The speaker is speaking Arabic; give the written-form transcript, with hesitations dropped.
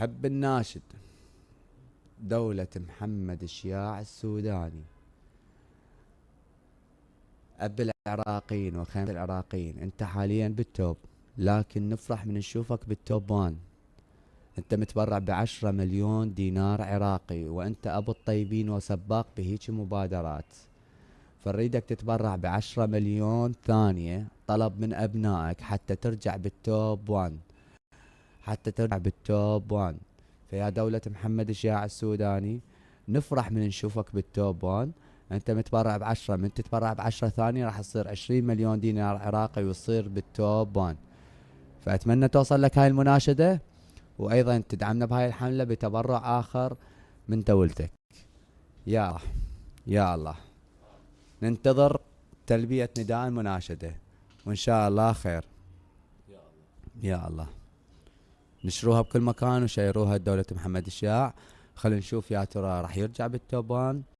يحب الناشد دولة محمد شياع السوداني، أب العراقيين وخيمة العراقيين. أنت حاليا بالتوب، لكن نفرح من نشوفك بالتوب وان. أنت متبرع ب10 مليون دينار عراقي، وأنت أبو الطيبين وسباق بهيج مبادرات. فنريدك تتبرع ب10 مليون ثانية، طلب من أبنائك حتى ترجع بالتوب وان، حتى ترجع بالتوب وان. فيا دولة محمد شياع السوداني، نفرح من نشوفك بالتوب وان. انت متبرع ب10، من تتبرع ب10 ثانية راح تصير 20 مليون دينار عراقي وتصير بالتوب وان. فأتمنى توصل لك هاي المناشدة، وأيضا تدعمنا بهاي الحملة بتبرع آخر من دولتك. يا يا الله، ننتظر تلبية نداء المناشدة، وإن شاء الله خير. يا الله، نشروها بكل مكان وشيروها لدولة محمد الشياع. خلينا نشوف يا ترى راح يرجع بالتوب وان